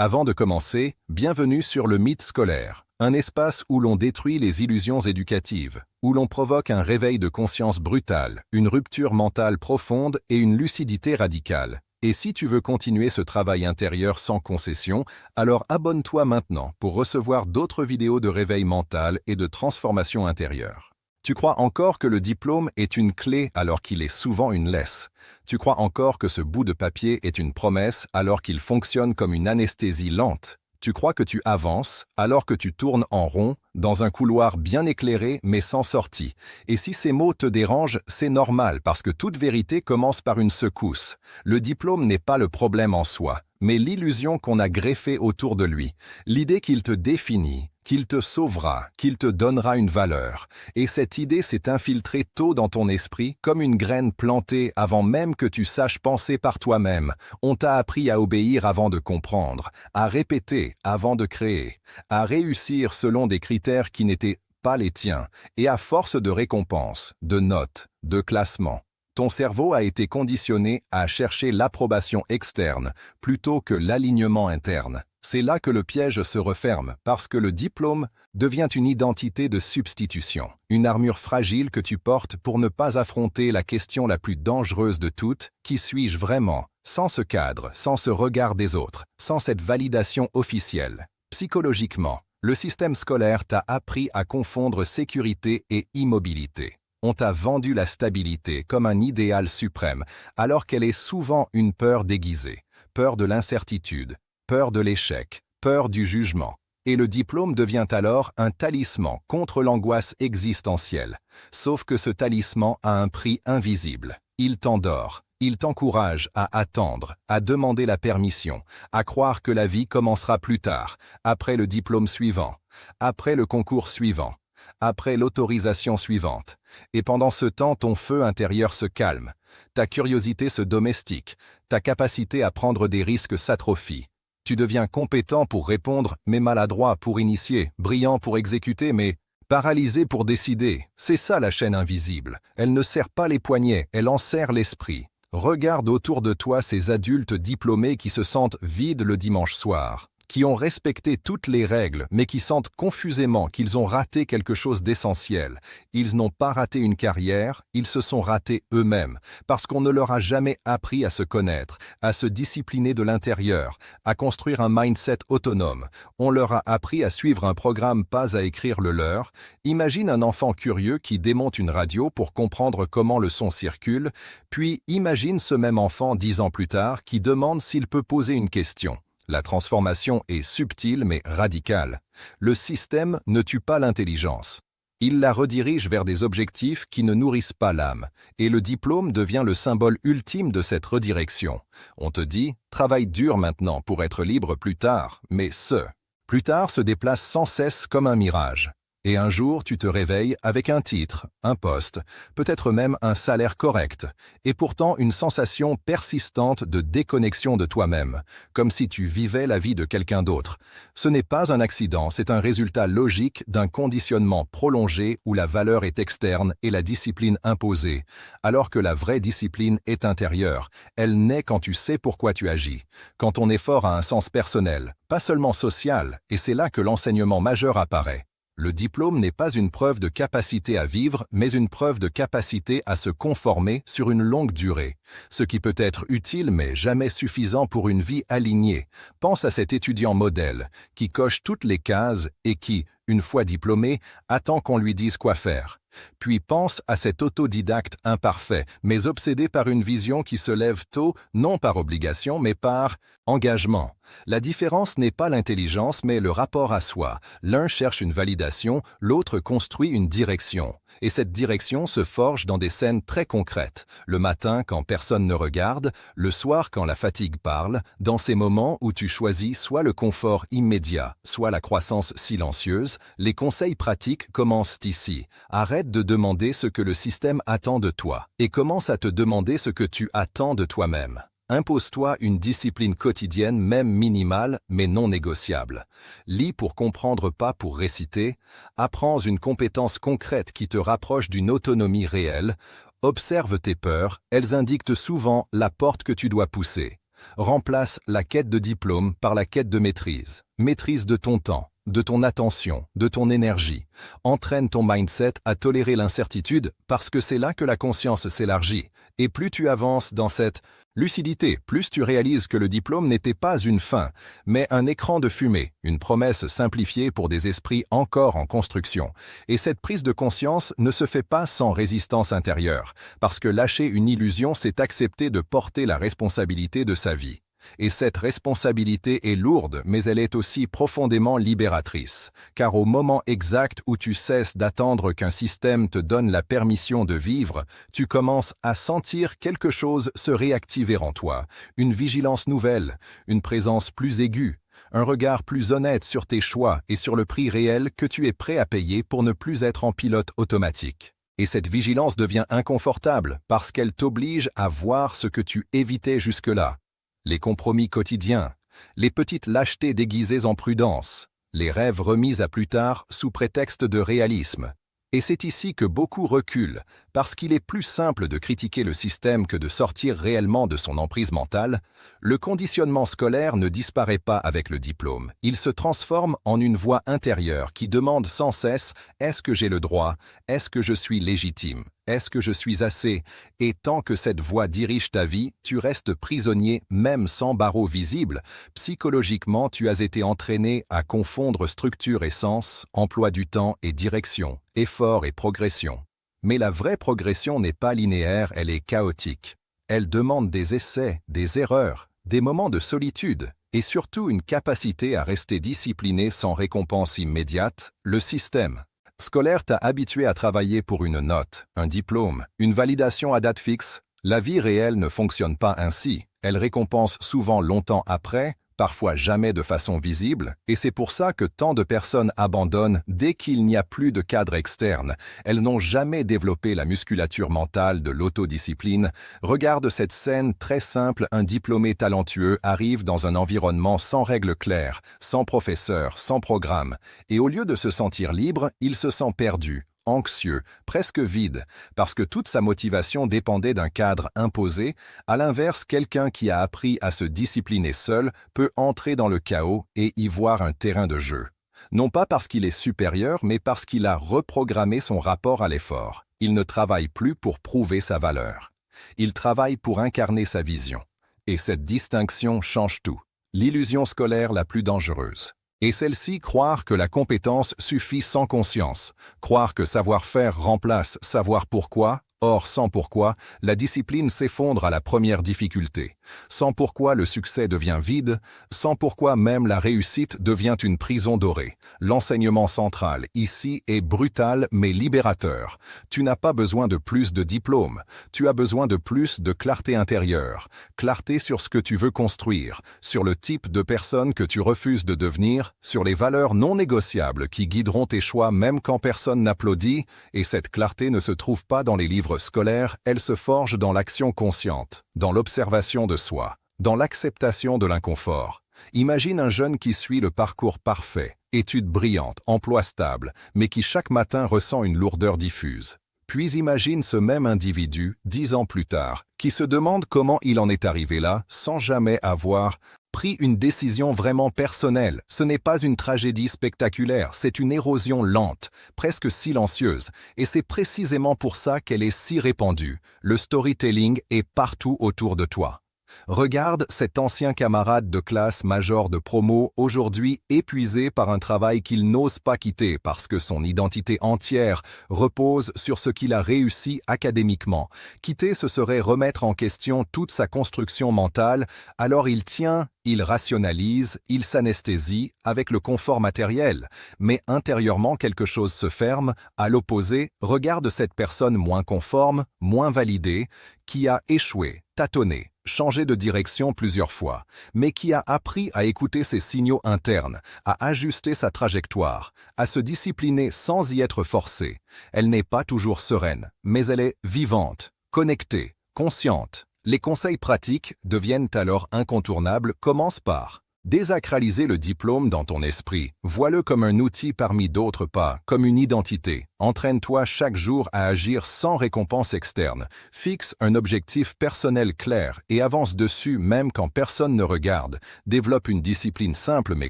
Avant de commencer, bienvenue sur le mythe scolaire, un espace où l'on détruit les illusions éducatives, où l'on provoque un réveil de conscience brutal, une rupture mentale profonde et une lucidité radicale. Et si tu veux continuer ce travail intérieur sans concession, alors abonne-toi maintenant pour recevoir d'autres vidéos de réveil mental et de transformation intérieure. Tu crois encore que le diplôme est une clé alors qu'il est souvent une laisse. Tu crois encore que ce bout de papier est une promesse alors qu'il fonctionne comme une anesthésie lente. Tu crois que tu avances alors que tu tournes en rond, dans un couloir bien éclairé mais sans sortie. Et si ces mots te dérangent, c'est normal parce que toute vérité commence par une secousse. Le diplôme n'est pas le problème en soi, mais l'illusion qu'on a greffée autour de lui. L'idée qu'il te définit, qu'il te sauvera, qu'il te donnera une valeur. Et cette idée s'est infiltrée tôt dans ton esprit comme une graine plantée avant même que tu saches penser par toi-même. On t'a appris à obéir avant de comprendre, à répéter avant de créer, à réussir selon des critères qui n'étaient pas les tiens, et à force de récompenses, de notes, de classements. Ton cerveau a été conditionné à chercher l'approbation externe plutôt que l'alignement interne. C'est là que le piège se referme, parce que le diplôme devient une identité de substitution, une armure fragile que tu portes pour ne pas affronter la question la plus dangereuse de toutes, qui suis-je vraiment, sans ce cadre, sans ce regard des autres, sans cette validation officielle. Psychologiquement, le système scolaire t'a appris à confondre sécurité et immobilité. On t'a vendu la stabilité comme un idéal suprême, alors qu'elle est souvent une peur déguisée, peur de l'incertitude, peur de l'échec, peur du jugement. Et le diplôme devient alors un talisman contre l'angoisse existentielle. Sauf que ce talisman a un prix invisible. Il t'endort, il t'encourage à attendre, à demander la permission, à croire que la vie commencera plus tard, après le diplôme suivant, après le concours suivant, après l'autorisation suivante. Et pendant ce temps, ton feu intérieur se calme, ta curiosité se domestique, ta capacité à prendre des risques s'atrophie. Tu deviens compétent pour répondre, mais maladroit pour initier, brillant pour exécuter, mais paralysé pour décider. C'est ça la chaîne invisible. Elle ne serre pas les poignets, elle enserre l'esprit. Regarde autour de toi ces adultes diplômés qui se sentent vides le dimanche soir, qui ont respecté toutes les règles, mais qui sentent confusément qu'ils ont raté quelque chose d'essentiel. Ils n'ont pas raté une carrière, ils se sont ratés eux-mêmes, parce qu'on ne leur a jamais appris à se connaître, à se discipliner de l'intérieur, à construire un mindset autonome. On leur a appris à suivre un programme, pas à écrire le leur. Imagine un enfant curieux qui démonte une radio pour comprendre comment le son circule, puis imagine ce même enfant 10 ans plus tard qui demande s'il peut poser une question. La transformation est subtile mais radicale. Le système ne tue pas l'intelligence. Il la redirige vers des objectifs qui ne nourrissent pas l'âme, et le diplôme devient le symbole ultime de cette redirection. On te dit « travaille dur maintenant pour être libre plus tard », mais ce « plus tard » se déplace sans cesse comme un mirage. Et un jour, tu te réveilles avec un titre, un poste, peut-être même un salaire correct, et pourtant une sensation persistante de déconnexion de toi-même, comme si tu vivais la vie de quelqu'un d'autre. Ce n'est pas un accident, c'est un résultat logique d'un conditionnement prolongé où la valeur est externe et la discipline imposée, alors que la vraie discipline est intérieure. Elle naît quand tu sais pourquoi tu agis, quand ton effort a un sens personnel, pas seulement social, et c'est là que l'enseignement majeur apparaît. Le diplôme n'est pas une preuve de capacité à vivre, mais une preuve de capacité à se conformer sur une longue durée, ce qui peut être utile mais jamais suffisant pour une vie alignée. Pense à cet étudiant modèle, qui coche toutes les cases et qui, une fois diplômé, attend qu'on lui dise quoi faire. Puis pense à cet autodidacte imparfait, mais obsédé par une vision qui se lève tôt, non par obligation, mais par engagement. La différence n'est pas l'intelligence, mais le rapport à soi. L'un cherche une validation, l'autre construit une direction. Et cette direction se forge dans des scènes très concrètes. Le matin, quand personne ne regarde, le soir, quand la fatigue parle, dans ces moments où tu choisis soit le confort immédiat, soit la croissance silencieuse, les conseils pratiques commencent ici. Arrête de demander ce que le système attend de toi et commence à te demander ce que tu attends de toi-même. Impose-toi une discipline quotidienne, même minimale, mais non négociable. Lis pour comprendre, pas pour réciter. Apprends une compétence concrète qui te rapproche d'une autonomie réelle. Observe tes peurs, elles indiquent souvent la porte que tu dois pousser. Remplace la quête de diplôme par la quête de maîtrise. Maîtrise de ton temps, de ton attention, de ton énergie. Entraîne ton mindset à tolérer l'incertitude parce que c'est là que la conscience s'élargit. Et plus tu avances dans cette lucidité, plus tu réalises que le diplôme n'était pas une fin, mais un écran de fumée, une promesse simplifiée pour des esprits encore en construction. Et cette prise de conscience ne se fait pas sans résistance intérieure, parce que lâcher une illusion, c'est accepter de porter la responsabilité de sa vie. Et cette responsabilité est lourde, mais elle est aussi profondément libératrice. Car au moment exact où tu cesses d'attendre qu'un système te donne la permission de vivre, tu commences à sentir quelque chose se réactiver en toi. Une vigilance nouvelle, une présence plus aiguë, un regard plus honnête sur tes choix et sur le prix réel que tu es prêt à payer pour ne plus être en pilote automatique. Et cette vigilance devient inconfortable parce qu'elle t'oblige à voir ce que tu évitais jusque-là. Les compromis quotidiens, les petites lâchetés déguisées en prudence, les rêves remis à plus tard sous prétexte de réalisme. Et c'est ici que beaucoup reculent, parce qu'il est plus simple de critiquer le système que de sortir réellement de son emprise mentale. Le conditionnement scolaire ne disparaît pas avec le diplôme. Il se transforme en une voix intérieure qui demande sans cesse « Est-ce que j'ai le droit? Est-ce que je suis légitime? Est-ce que je suis assez ?» Et tant que cette voix dirige ta vie, tu restes prisonnier même sans barreau visible. Psychologiquement, tu as été entraîné à confondre structure et sens, emploi du temps et direction, effort et progression. Mais la vraie progression n'est pas linéaire, elle est chaotique. Elle demande des essais, des erreurs, des moments de solitude et surtout une capacité à rester discipliné sans récompense immédiate. Le système scolaire t'a habitué à travailler pour une note, un diplôme, une validation à date fixe. La vie réelle ne fonctionne pas ainsi. Elle récompense souvent longtemps après, parfois jamais de façon visible, et c'est pour ça que tant de personnes abandonnent dès qu'il n'y a plus de cadre externe. Elles n'ont jamais développé la musculature mentale de l'autodiscipline. Regarde cette scène très simple, un diplômé talentueux arrive dans un environnement sans règles claires, sans professeur, sans programme, et au lieu de se sentir libre, il se sent perdu, anxieux, presque vide, parce que toute sa motivation dépendait d'un cadre imposé. À l'inverse, quelqu'un qui a appris à se discipliner seul peut entrer dans le chaos et y voir un terrain de jeu. Non pas parce qu'il est supérieur, mais parce qu'il a reprogrammé son rapport à l'effort. Il ne travaille plus pour prouver sa valeur. Il travaille pour incarner sa vision. Et cette distinction change tout. L'illusion scolaire la plus dangereuse. Et celle-ci, croire que la compétence suffit sans conscience, croire que savoir-faire remplace savoir pourquoi. Or, sans pourquoi, la discipline s'effondre à la première difficulté. Sans pourquoi, le succès devient vide. Sans pourquoi, même la réussite devient une prison dorée. L'enseignement central, ici, est brutal mais libérateur. Tu n'as pas besoin de plus de diplômes. Tu as besoin de plus de clarté intérieure. Clarté sur ce que tu veux construire, sur le type de personne que tu refuses de devenir, sur les valeurs non négociables qui guideront tes choix même quand personne n'applaudit. Et cette clarté ne se trouve pas dans les livres scolaire, elle se forge dans l'action consciente, dans l'observation de soi, dans l'acceptation de l'inconfort. Imagine un jeune qui suit le parcours parfait, études brillantes, emploi stable, mais qui chaque matin ressent une lourdeur diffuse. Puis imagine ce même individu, 10 ans plus tard, qui se demande comment il en est arrivé là, sans jamais avoir pris une décision vraiment personnelle. Ce n'est pas une tragédie spectaculaire, c'est une érosion lente, presque silencieuse, et c'est précisément pour ça qu'elle est si répandue. Le storytelling est partout autour de toi. Regarde cet ancien camarade de classe major de promo, aujourd'hui épuisé par un travail qu'il n'ose pas quitter parce que son identité entière repose sur ce qu'il a réussi académiquement. Quitter, ce serait remettre en question toute sa construction mentale, alors il tient, il rationalise, il s'anesthésie avec le confort matériel, mais intérieurement quelque chose se ferme. À l'opposé, regarde cette personne moins conforme, moins validée, qui a échoué, tâtonné, changé de direction plusieurs fois, mais qui a appris à écouter ses signaux internes, à ajuster sa trajectoire, à se discipliner sans y être forcée. Elle n'est pas toujours sereine, mais elle est vivante, connectée, consciente. Les conseils pratiques deviennent alors incontournables. Commence par Désacraliser le diplôme dans ton esprit, vois-le comme un outil parmi d'autres, pas comme une identité. Entraîne-toi chaque jour à agir sans récompense externe. Fixe un objectif personnel clair et avance dessus même quand personne ne regarde. Développe une discipline simple mais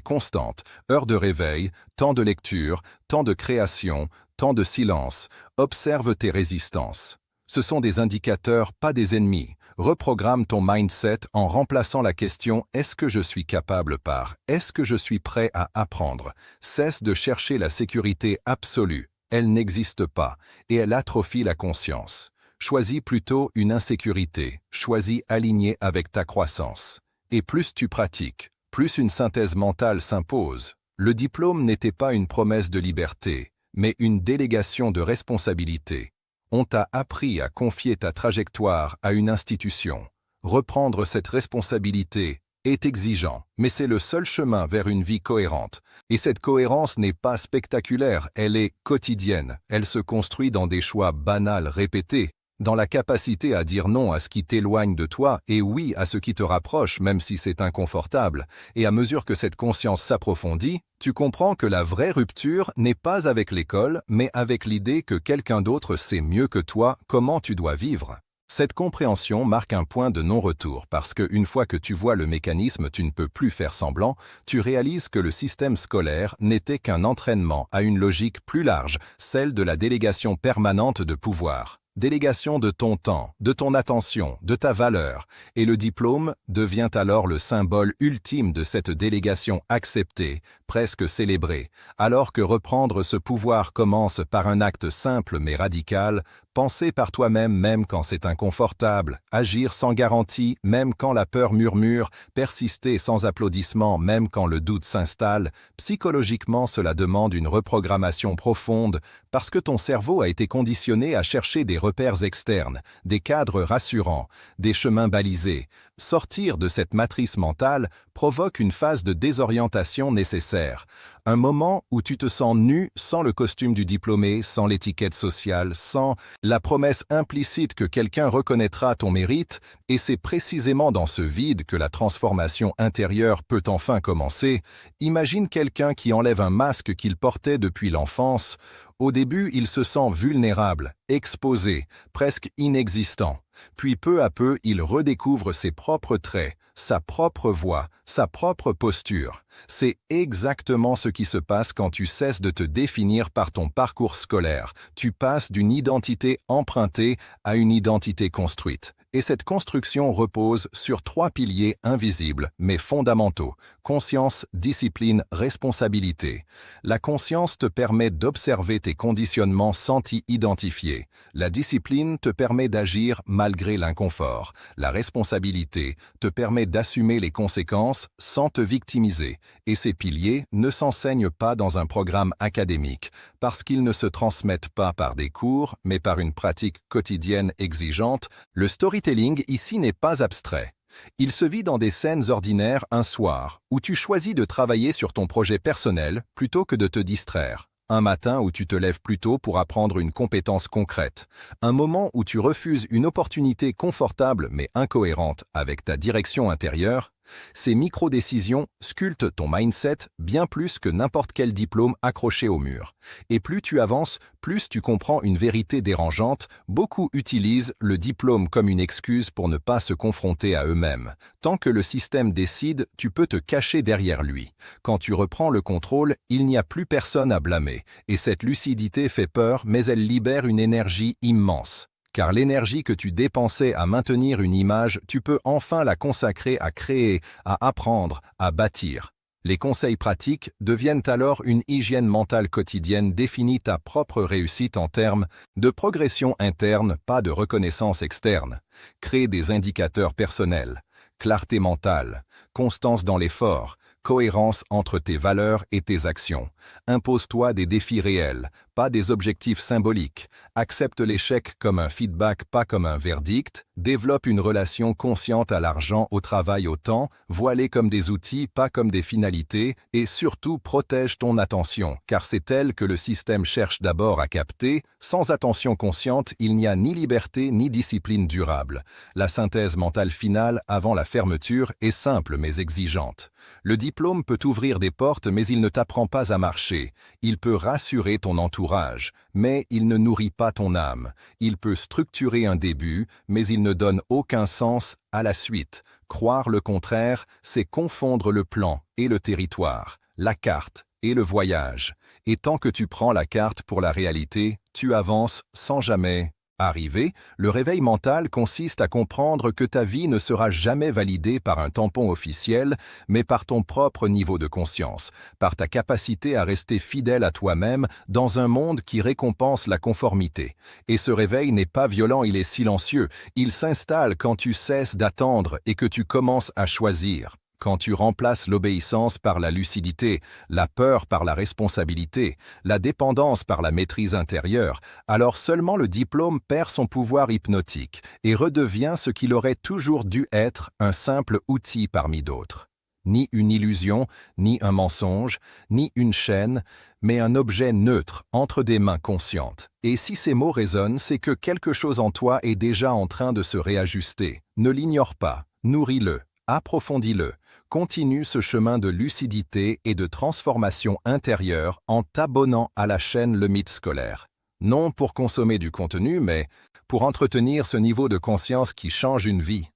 constante. Heure de réveil, temps de lecture, temps de création, temps de silence. Observe tes résistances. Ce sont des indicateurs, pas des ennemis. Reprogramme ton mindset en remplaçant la question « Est-ce que je suis capable » par « Est-ce que je suis prêt à apprendre ?» Cesse de chercher la sécurité absolue. Elle n'existe pas et elle atrophie la conscience. Choisis plutôt une insécurité. Choisis aligné avec ta croissance. Et plus tu pratiques, plus une synthèse mentale s'impose. Le diplôme n'était pas une promesse de liberté, mais une délégation de responsabilité. On t'a appris à confier ta trajectoire à une institution. Reprendre cette responsabilité est exigeant, mais c'est le seul chemin vers une vie cohérente. Et cette cohérence n'est pas spectaculaire, elle est quotidienne. Elle se construit dans des choix banals répétés, dans la capacité à dire non à ce qui t'éloigne de toi et oui à ce qui te rapproche même si c'est inconfortable. Et à mesure que cette conscience s'approfondit, tu comprends que la vraie rupture n'est pas avec l'école, mais avec l'idée que quelqu'un d'autre sait mieux que toi comment tu dois vivre. Cette compréhension marque un point de non-retour parce qu'une fois que tu vois le mécanisme, tu ne peux plus faire semblant, tu réalises que le système scolaire n'était qu'un entraînement à une logique plus large, celle de la délégation permanente de pouvoir. Délégation de ton temps, de ton attention, de ta valeur, et le diplôme devient alors le symbole ultime de cette délégation acceptée, presque célébrée, alors que reprendre ce pouvoir commence par un acte simple mais radical, penser par toi-même même quand c'est inconfortable, agir sans garantie même quand la peur murmure, persister sans applaudissement même quand le doute s'installe, psychologiquement cela demande une reprogrammation profonde parce que ton cerveau a été conditionné à chercher des repères externes, des cadres rassurants, des chemins balisés. Sortir de cette matrice mentale provoque une phase de désorientation nécessaire. Un moment où tu te sens nu sans le costume du diplômé, sans l'étiquette sociale, sans la promesse implicite que quelqu'un reconnaîtra ton mérite, et c'est précisément dans ce vide que la transformation intérieure peut enfin commencer. Imagine quelqu'un qui enlève un masque qu'il portait depuis l'enfance. Au début, il se sent vulnérable, exposé, presque inexistant. Puis peu à peu, il redécouvre ses propres traits, sa propre voix, sa propre posture. C'est exactement ce qui se passe quand tu cesses de te définir par ton parcours scolaire. Tu passes d'une identité empruntée à une identité construite. Et cette construction repose sur 3 piliers invisibles, mais fondamentaux. Conscience, discipline, responsabilité. La conscience te permet d'observer tes conditionnements sans t'y identifier. La discipline te permet d'agir malgré l'inconfort. La responsabilité te permet d'assumer les conséquences sans te victimiser. Et ces piliers ne s'enseignent pas dans un programme académique, parce qu'ils ne se transmettent pas par des cours, mais par une pratique quotidienne exigeante. Le storytelling ici n'est pas abstrait. Il se vit dans des scènes ordinaires un soir, où tu choisis de travailler sur ton projet personnel plutôt que de te distraire. Un matin où tu te lèves plus tôt pour apprendre une compétence concrète. Un moment où tu refuses une opportunité confortable mais incohérente avec ta direction intérieure. Ces micro-décisions sculptent ton mindset bien plus que n'importe quel diplôme accroché au mur. Et plus tu avances, plus tu comprends une vérité dérangeante. Beaucoup utilisent le diplôme comme une excuse pour ne pas se confronter à eux-mêmes. Tant que le système décide, tu peux te cacher derrière lui. Quand tu reprends le contrôle, il n'y a plus personne à blâmer. Et cette lucidité fait peur, mais elle libère une énergie immense. Car l'énergie que tu dépensais à maintenir une image, tu peux enfin la consacrer à créer, à apprendre, à bâtir. Les conseils pratiques deviennent alors une hygiène mentale quotidienne. Définis ta propre réussite en termes de progression interne, pas de reconnaissance externe. Crée des indicateurs personnels, clarté mentale, constance dans l'effort, cohérence entre tes valeurs et tes actions. Impose-toi des défis réels, pas des objectifs symboliques. Accepte l'échec comme un feedback, pas comme un verdict. Développe une relation consciente à l'argent, au travail, au temps, vois-les comme des outils, pas comme des finalités, et surtout protège ton attention, car c'est elle que le système cherche d'abord à capter. Sans attention consciente, il n'y a ni liberté ni discipline durable. La synthèse mentale finale avant la fermeture est simple mais exigeante. Le diplôme peut ouvrir des portes, mais il ne t'apprend pas à marcher. Il peut rassurer ton entourage, mais il ne nourrit pas ton âme. Il peut structurer un début, mais il ne donne aucun sens à la suite. Croire le contraire, c'est confondre le plan et le territoire, la carte et le voyage. Et tant que tu prends la carte pour la réalité, tu avances sans jamais arriver. Le réveil mental consiste à comprendre que ta vie ne sera jamais validée par un tampon officiel, mais par ton propre niveau de conscience, par ta capacité à rester fidèle à toi-même dans un monde qui récompense la conformité. Et ce réveil n'est pas violent, il est silencieux. Il s'installe quand tu cesses d'attendre et que tu commences à choisir. Quand tu remplaces l'obéissance par la lucidité, la peur par la responsabilité, la dépendance par la maîtrise intérieure, alors seulement le diplôme perd son pouvoir hypnotique et redevient ce qu'il aurait toujours dû être, un simple outil parmi d'autres. Ni une illusion, ni un mensonge, ni une chaîne, mais un objet neutre entre des mains conscientes. Et si ces mots résonnent, c'est que quelque chose en toi est déjà en train de se réajuster. Ne l'ignore pas, nourris-le. Approfondis-le, continue ce chemin de lucidité et de transformation intérieure en t'abonnant à la chaîne Le Mythe Scolaire. Non pour consommer du contenu, mais pour entretenir ce niveau de conscience qui change une vie.